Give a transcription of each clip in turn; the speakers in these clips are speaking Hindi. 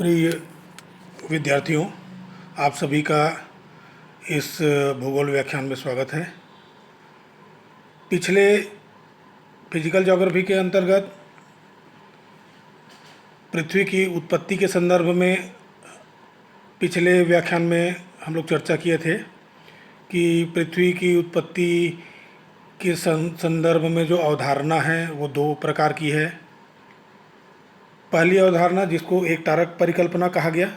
प्रिय विद्यार्थियों, आप सभी का इस भूगोल व्याख्यान में स्वागत है। पिछले फिजिकल ज्योग्राफी के अंतर्गत पृथ्वी की उत्पत्ति के संदर्भ में पिछले व्याख्यान में हम लोग चर्चा किए थे कि पृथ्वी की उत्पत्ति के संदर्भ में जो अवधारणा है वो दो प्रकार की है। पहली अवधारणा जिसको एक तारक परिकल्पना कहा गया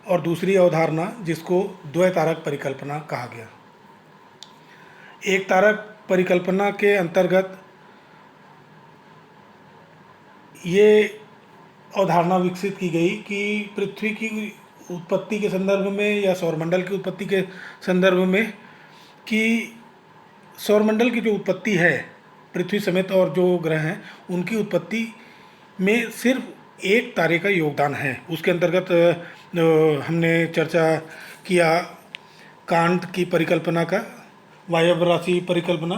और दूसरी अवधारणा जिसको द्वैतारक परिकल्पना कहा गया। एक तारक परिकल्पना के अंतर्गत ये अवधारणा विकसित की गई कि पृथ्वी की उत्पत्ति के संदर्भ में या सौरमंडल की उत्पत्ति के संदर्भ में कि सौरमंडल की जो उत्पत्ति है पृथ्वी समेत और जो ग्रह हैं उनकी उत्पत्ति में सिर्फ एक तारे का योगदान है। उसके अंतर्गत हमने चर्चा किया कांट की परिकल्पना का, वायव्य राशि परिकल्पना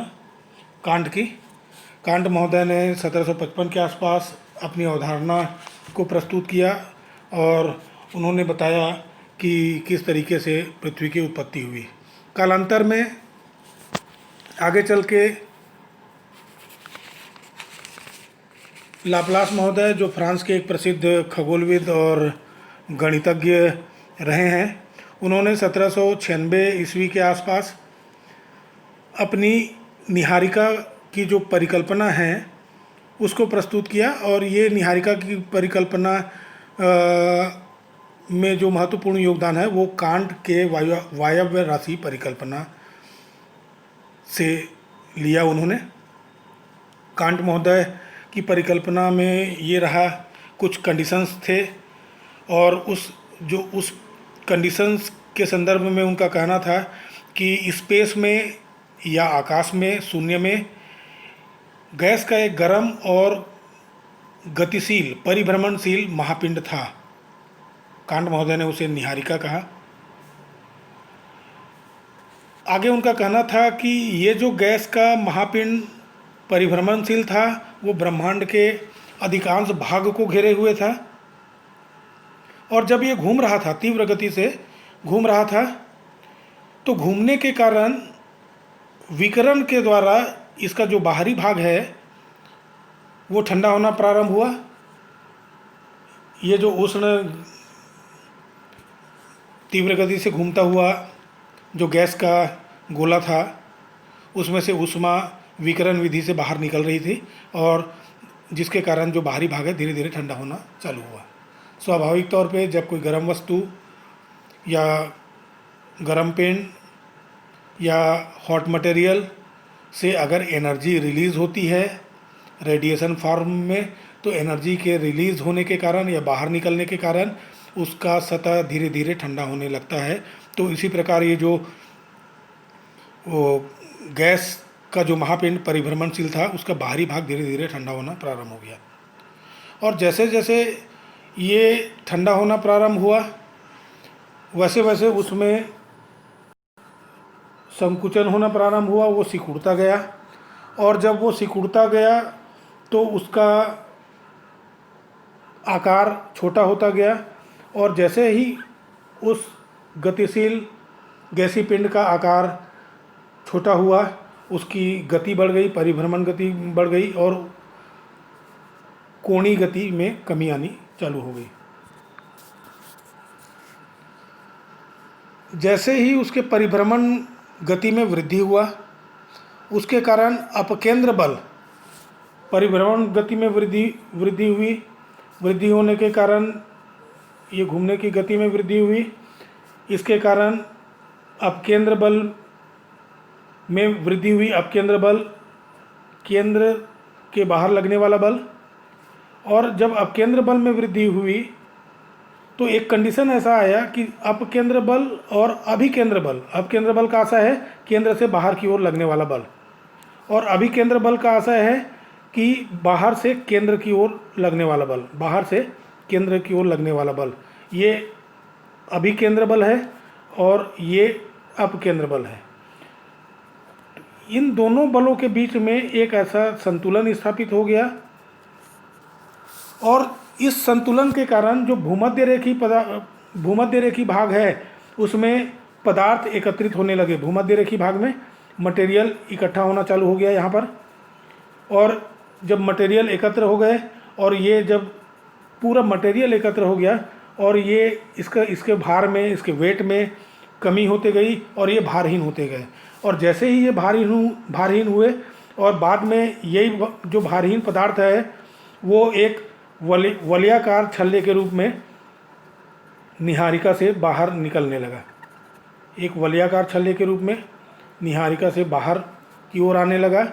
कांट महोदय ने 1755 के आसपास अपनी अवधारणा को प्रस्तुत किया और उन्होंने बताया कि किस तरीके से पृथ्वी की उत्पत्ति हुई। कालांतर में आगे चल के लाप्लास महोदय, जो फ्रांस के एक प्रसिद्ध खगोलविद और गणितज्ञ रहे हैं, उन्होंने 1796 ईस्वी के आसपास अपनी निहारिका की जो परिकल्पना है उसको प्रस्तुत किया और ये निहारिका की परिकल्पना में जो महत्वपूर्ण योगदान है वो कांट के वायव्य राशि परिकल्पना से लिया उन्होंने। कांट महोदय की परिकल्पना में ये रहा, कुछ कंडीशंस थे और उस कंडीशंस के संदर्भ में उनका कहना था कि स्पेस में या आकाश में, शून्य में गैस का एक गर्म और गतिशील परिभ्रमणशील महापिंड था। कांट महोदय ने उसे निहारिका कहा। आगे उनका कहना था कि ये जो गैस का महापिंड परिभ्रमणशील था वो ब्रह्मांड के अधिकांश भाग को घेरे हुए था और जब ये घूम रहा था, तीव्र गति से घूम रहा था, तो घूमने के कारण विकिरण के द्वारा इसका जो बाहरी भाग है वो ठंडा होना प्रारंभ हुआ। ये जो उष्ण तीव्र गति से घूमता हुआ जो गैस का गोला था उसमें से ऊष्मा विकिरण विधि से बाहर निकल रही थी और जिसके कारण जो बाहरी भाग है धीरे धीरे ठंडा होना चालू हुआ। स्वाभाविक तौर पे जब कोई गर्म वस्तु या गर्म पेन या हॉट मटेरियल से अगर एनर्जी रिलीज़ होती है रेडिएशन फॉर्म में, तो एनर्जी के रिलीज़ होने के कारण या बाहर निकलने के कारण उसका सतह धीरे धीरे ठंडा होने लगता है। तो इसी प्रकार ये जो गैस का जो महापिंड परिभ्रमणशील था उसका बाहरी भाग धीरे धीरे ठंडा होना प्रारंभ हो गया और जैसे जैसे ये ठंडा होना प्रारंभ हुआ वैसे वैसे उसमें संकुचन होना प्रारंभ हुआ, वो सिकुड़ता गया और जब वो सिकुड़ता गया तो उसका आकार छोटा होता गया और जैसे ही उस गतिशील गैसी पिंड का आकार छोटा हुआ उसकी गति बढ़ गई, परिभ्रमण गति बढ़ गई और कोणीय गति में कमी आनी चालू हो गई। जैसे ही उसके परिभ्रमण गति में वृद्धि हुआ उसके कारण अपकेंद्र बल, परिभ्रमण गति में वृद्धि हुई, वृद्धि होने के कारण ये घूमने की गति में वृद्धि हुई, इसके कारण अपकेंद्र बल में वृद्धि हुई। अपकेंद्र बल केंद्र के बाहर लगने वाला बल, और जब अपकेंद्र बल में वृद्धि हुई तो एक कंडीशन ऐसा आया कि अपकेंद्र बल और अभिकेंद्र बल, अपकेंद्र बल का आशय है केंद्र से बाहर की ओर लगने वाला बल और अभिकेंद्र बल का आशय है कि बाहर से केंद्र की ओर लगने वाला बल, बाहर से केंद्र की ओर लगने वाला बल। ये अभिकेंद्र बल है और ये अपकेंद्र बल है। इन दोनों बलों के बीच में एक ऐसा संतुलन स्थापित हो गया और इस संतुलन के कारण जो भूमध्य रेखी भाग है उसमें पदार्थ एकत्रित होने लगे। भूमध्य रेखी भाग में मटेरियल इकट्ठा होना चालू हो गया यहाँ पर, और जब मटेरियल एकत्र हो गए और ये जब पूरा मटेरियल एकत्र हो गया और ये इसके भार में, इसके वेट में कमी होते गई और ये भारहीन होते गए। और जैसे ही ये भारहीन हुए और बाद में यही जो भारहीन पदार्थ है वो एक वलयाकार छल्ले के रूप में निहारिका से बाहर निकलने लगा। एक वलयाकार छल्ले के रूप में निहारिका से बाहर की ओर आने लगा,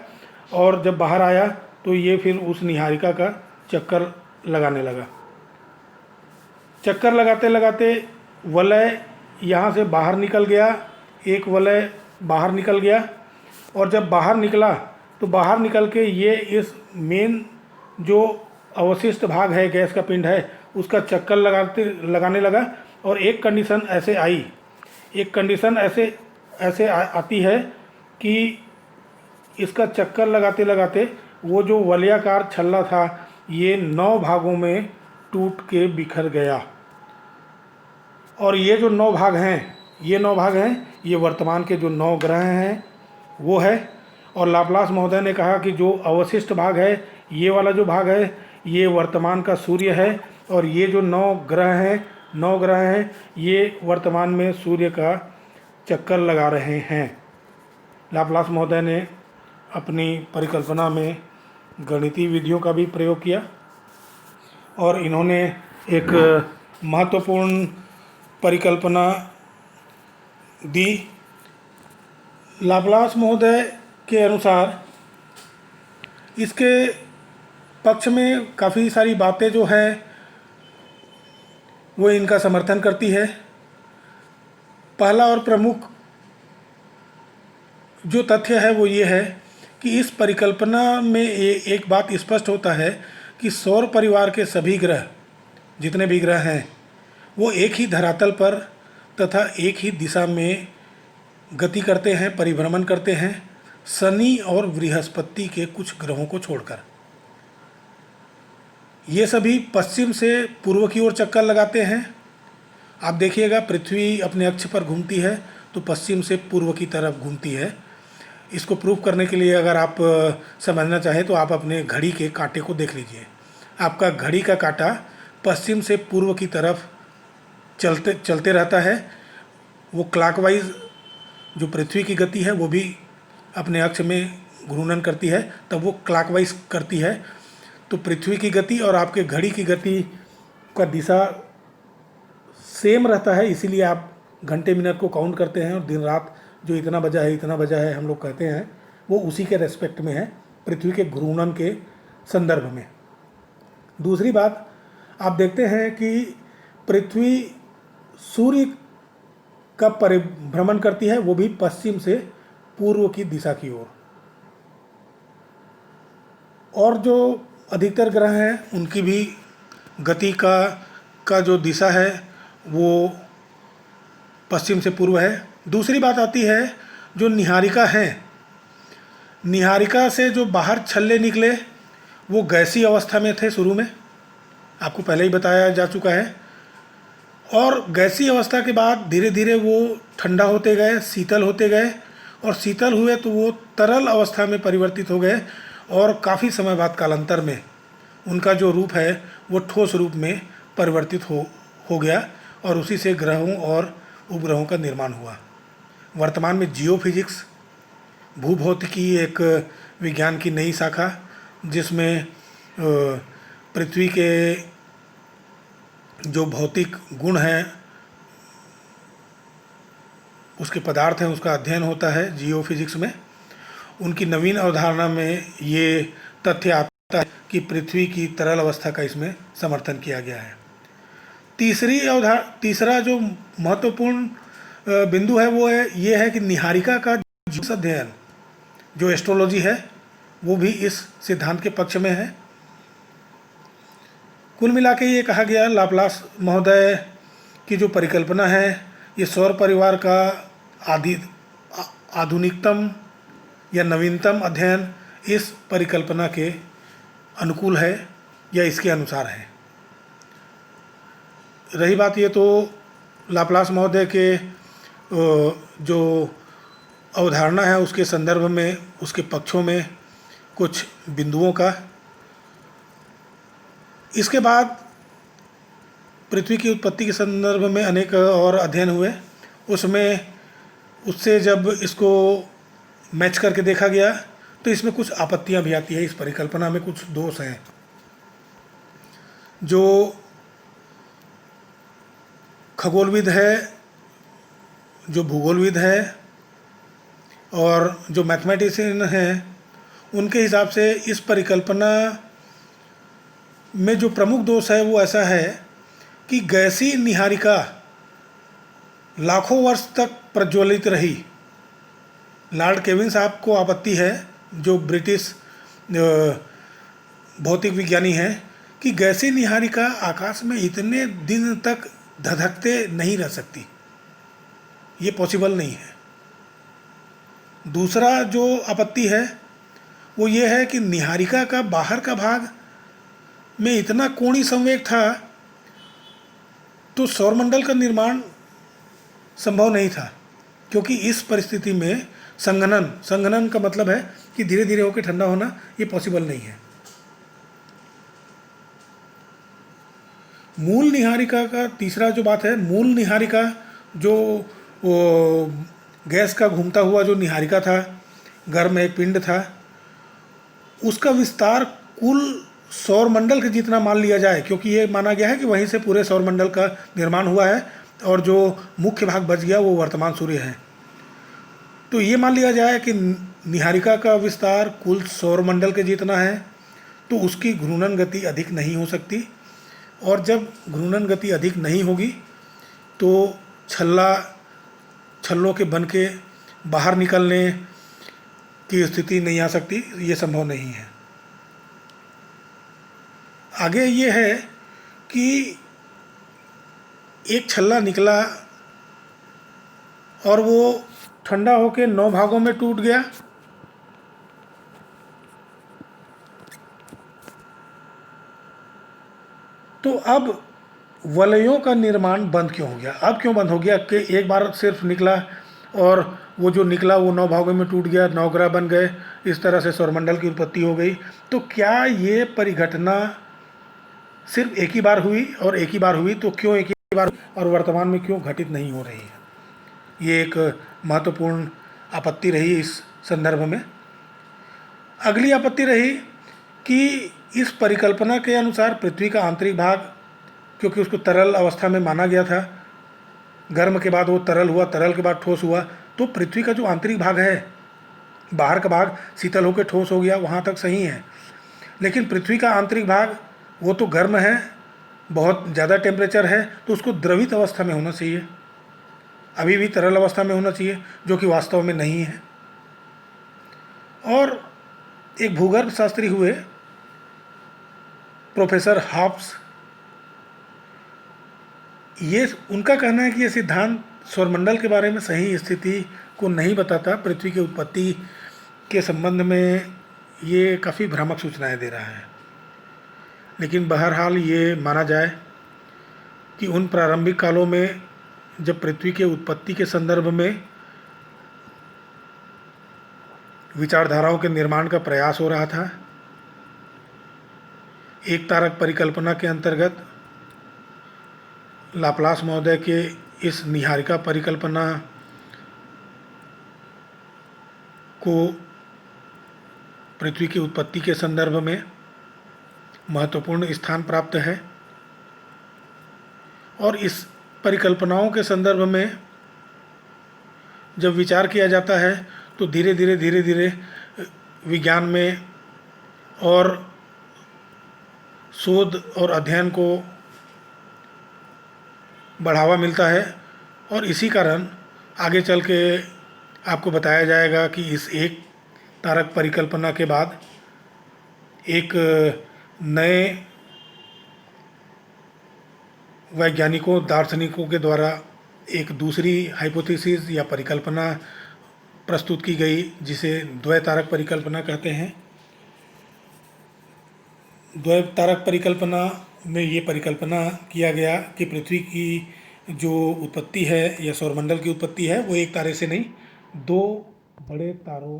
और जब बाहर आया तो ये फिर उस निहारिका का चक्कर लगाने लगा। चक्कर लगाते लगाते वलय यहाँ से बाहर निकल गया, एक वलय बाहर निकल गया, और जब बाहर निकला तो बाहर निकल के ये इस मेन जो अवशिष्ट भाग है, गैस का पिंड है, उसका चक्कर लगाने लगा। और एक कंडीशन ऐसे आई, एक कंडीशन ऐसे आती है कि इसका चक्कर लगाते लगाते वो जो वलयाकार छल्ला था ये 9 भागों में टूट के बिखर गया। और ये जो 9 भाग हैं, ये वर्तमान के जो 9 ग्रह हैं वो है। और लाप्लास महोदय ने कहा कि जो अवशिष्ट भाग है, ये वाला जो भाग है, ये वर्तमान का सूर्य है, और ये जो 9 ग्रह हैं ये वर्तमान में सूर्य का चक्कर लगा रहे हैं। लाप्लास महोदय ने अपनी परिकल्पना में गणितीय विधियों का भी प्रयोग किया, और इन्होंने एक महत्वपूर्ण परिकल्पना दी। लाप्लास महोदय के अनुसार इसके पक्ष में काफ़ी सारी बातें जो है वो इनका समर्थन करती है। पहला और प्रमुख जो तथ्य है वो ये है कि इस परिकल्पना में एक बात स्पष्ट होता है कि सौर परिवार के सभी ग्रह, जितने भी ग्रह हैं, वो एक ही धरातल पर तथा एक ही दिशा में गति करते हैं, परिभ्रमण करते हैं, शनि और बृहस्पति के कुछ ग्रहों को छोड़कर। ये सभी पश्चिम से पूर्व की ओर चक्कर लगाते हैं। आप देखिएगा, पृथ्वी अपने अक्ष पर घूमती है तो पश्चिम से पूर्व की तरफ घूमती है। इसको प्रूव करने के लिए अगर आप समझना चाहें तो आप अपने घड़ी के कांटे को देख लीजिए। आपका घड़ी का कांटा पश्चिम से पूर्व की तरफ चलते रहता है। वो क्लॉकवाइज जो पृथ्वी की गति है वो भी अपने अक्ष में घूर्णन करती है, तब वो क्लॉकवाइज करती है। तो पृथ्वी की गति और आपके घड़ी की गति का दिशा सेम रहता है, इसीलिए आप घंटे मिनट को काउंट करते हैं और दिन रात जो इतना बजा है हम लोग कहते हैं, वो उसी के रेस्पेक्ट में है, पृथ्वी के घूर्णन के संदर्भ में। दूसरी बात, आप देखते हैं कि पृथ्वी सूर्य का परिभ्रमण करती है, वो भी पश्चिम से पूर्व की दिशा की ओर। और जो अधिकतर ग्रह हैं उनकी भी गति का जो दिशा है वो पश्चिम से पूर्व है। दूसरी बात आती है जो निहारिका है, निहारिका से जो बाहर छल्ले निकले वो गैसीय अवस्था में थे शुरू में, आपको पहले ही बताया जा चुका है। और गैसीय अवस्था के बाद धीरे धीरे वो ठंडा होते गए, शीतल होते गए, और शीतल हुए तो वो तरल अवस्था में परिवर्तित हो गए, और काफ़ी समय बाद कालांतर में उनका जो रूप है वो ठोस रूप में परिवर्तित हो गया, और उसी से ग्रहों और उपग्रहों का निर्माण हुआ। वर्तमान में जियोफिजिक्स, भूभौतिकी एक विज्ञान की नई शाखा, जिसमें पृथ्वी के जो भौतिक गुण हैं, उसके पदार्थ हैं, उसका अध्ययन होता है जियोफिजिक्स में। उनकी नवीन अवधारणा में ये तथ्य आता है कि पृथ्वी की तरल अवस्था का इसमें समर्थन किया गया है। तीसरा जो महत्वपूर्ण बिंदु है वो ये है कि निहारिका का ज्योतिष अध्ययन, जो एस्ट्रोलॉजी है, वो भी इस सिद्धांत के पक्ष में है। कुल मिला के ये कहा गया, लाप्लास महोदय की जो परिकल्पना है ये सौर परिवार का आधुनिकतम या नवीनतम अध्ययन इस परिकल्पना के अनुकूल है या इसके अनुसार है। रही बात ये तो लाप्लास महोदय के जो अवधारणा है उसके संदर्भ में, उसके पक्षों में कुछ बिंदुओं का। इसके बाद पृथ्वी की उत्पत्ति के संदर्भ में अनेक और अध्ययन हुए। उससे जब इसको मैच करके देखा गया तो इसमें कुछ आपत्तियां भी आती है। इस परिकल्पना में कुछ दोष हैं। जो खगोलविद है, जो भूगोलविद है और जो मैथमेटिशियन हैं, उनके हिसाब से इस परिकल्पना में जो प्रमुख दोष है वो ऐसा है कि गैसीय निहारिका लाखों वर्ष तक प्रज्वलित रही। लॉर्ड केल्विन साहब को आपत्ति है, जो ब्रिटिश भौतिक विज्ञानी हैं, कि गैसीय निहारिका आकाश में इतने दिन तक धधकते नहीं रह सकती, ये पॉसिबल नहीं है। दूसरा जो आपत्ति है वो ये है कि निहारिका का बाहर का भाग में इतना कोणीय संवेग था तो सौरमंडल का निर्माण संभव नहीं था, क्योंकि इस परिस्थिति में संघनन का मतलब है कि धीरे धीरे होकर ठंडा होना, ये पॉसिबल नहीं है। मूल निहारिका का तीसरा जो बात है, मूल निहारिका जो वो गैस का घूमता हुआ जो निहारिका था, गर्म एक पिंड था, उसका विस्तार कुल सौरमंडल के जितना मान लिया जाए, क्योंकि ये माना गया है कि वहीं से पूरे सौरमंडल का निर्माण हुआ है और जो मुख्य भाग बच गया वो वर्तमान सूर्य है। तो ये मान लिया जाए कि निहारिका का विस्तार कुल सौरमंडल के जितना है, तो उसकी घूर्णन गति अधिक नहीं हो सकती। और जब घूर्णन गति अधिक नहीं होगी तो छल्लों के बन के बाहर निकलने की स्थिति नहीं आ सकती, ये संभव नहीं है। आगे ये है कि एक छल्ला निकला और वो ठंडा होकर 9 भागों में टूट गया, तो अब वलयों का निर्माण बंद क्यों हो गया? अब क्यों बंद हो गया कि एक बार सिर्फ निकला और वो जो निकला वो 9 भागों में टूट गया, 9 ग्रह बन गए, इस तरह से सौरमंडल की उत्पत्ति हो गई। तो क्या ये परिघटना सिर्फ एक ही बार हुई, और एक ही बार हुई तो क्यों एक ही बार, और वर्तमान में क्यों घटित नहीं हो रही है? ये एक महत्वपूर्ण आपत्ति रही इस संदर्भ में। अगली आपत्ति रही कि इस परिकल्पना के अनुसार पृथ्वी का आंतरिक भाग, क्योंकि उसको तरल अवस्था में माना गया था, गर्म के बाद वो तरल हुआ, तरल के बाद ठोस हुआ, तो पृथ्वी का जो आंतरिक भाग है, बाहर का भाग शीतल होकर ठोस हो गया, वहाँ तक सही है। लेकिन पृथ्वी का आंतरिक भाग वो तो गर्म है, बहुत ज़्यादा टेम्परेचर है, तो उसको द्रवित अवस्था में होना चाहिए, अभी भी तरल अवस्था में होना चाहिए, जो कि वास्तव में नहीं है। और एक भूगर्भ शास्त्री हुए प्रोफेसर हॉब्स, ये उनका कहना है कि ये सिद्धांत सौरमंडल के बारे में सही स्थिति को नहीं बताता, पृथ्वी की उत्पत्ति के संबंध में ये काफ़ी भ्रामक सूचनाएं दे रहा है। लेकिन बहरहाल ये माना जाए कि उन प्रारंभिक कालों में जब पृथ्वी के उत्पत्ति के संदर्भ में विचारधाराओं के निर्माण का प्रयास हो रहा था, एक तारक परिकल्पना के अंतर्गत लाप्लास महोदय के इस निहारिका परिकल्पना को पृथ्वी की उत्पत्ति के संदर्भ में महत्वपूर्ण स्थान प्राप्त है। और इस परिकल्पनाओं के संदर्भ में जब विचार किया जाता है तो धीरे धीरे विज्ञान में और शोध और अध्ययन को बढ़ावा मिलता है। और इसी कारण आगे चल के आपको बताया जाएगा कि इस एक तारक परिकल्पना के बाद एक नए वैज्ञानिकों, दार्शनिकों के द्वारा एक दूसरी हाइपोथेसिस या परिकल्पना प्रस्तुत की गई, जिसे द्वैतारक परिकल्पना कहते हैं। द्वैतारक परिकल्पना में ये परिकल्पना किया गया कि पृथ्वी की जो उत्पत्ति है या सौरमंडल की उत्पत्ति है वो एक तारे से नहीं, दो बड़े तारों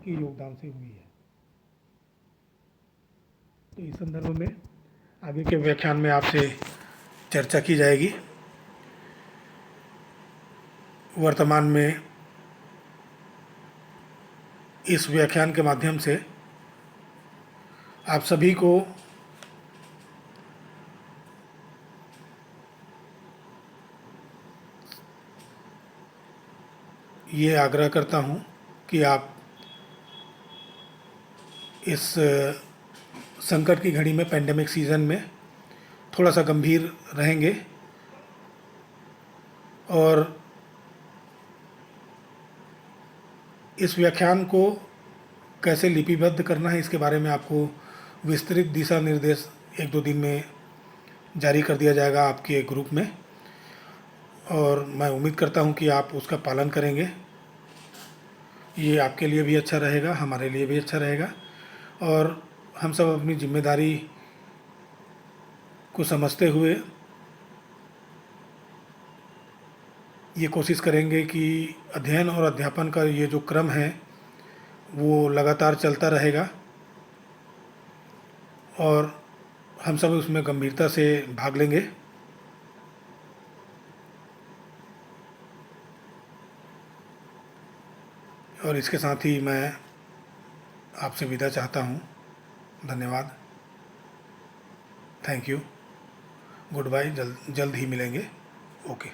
के योगदान से हुई है। तो इस संदर्भ में आगे के व्याख्यान में आपसे चर्चा की जाएगी। वर्तमान में इस व्याख्यान के माध्यम से आप सभी को ये आग्रह करता हूँ कि आप इस संकट की घड़ी में, पेंडेमिक सीज़न में थोड़ा सा गंभीर रहेंगे और इस व्याख्यान को कैसे लिपिबद्ध करना है इसके बारे में आपको विस्तृत दिशा निर्देश 1-2 दिन में जारी कर दिया जाएगा आपके ग्रुप में, और मैं उम्मीद करता हूं कि आप उसका पालन करेंगे। ये आपके लिए भी अच्छा रहेगा, हमारे लिए भी अच्छा रहेगा, और हम सब अपनी जिम्मेदारी को समझते हुए ये कोशिश करेंगे कि अध्ययन और अध्यापन का ये जो क्रम है वो लगातार चलता रहेगा और हम सब उसमें गंभीरता से भाग लेंगे। और इसके साथ ही मैं आपसे विदा चाहता हूँ। धन्यवाद, थैंक यू, गुड बाय, जल्द ही मिलेंगे। ओके।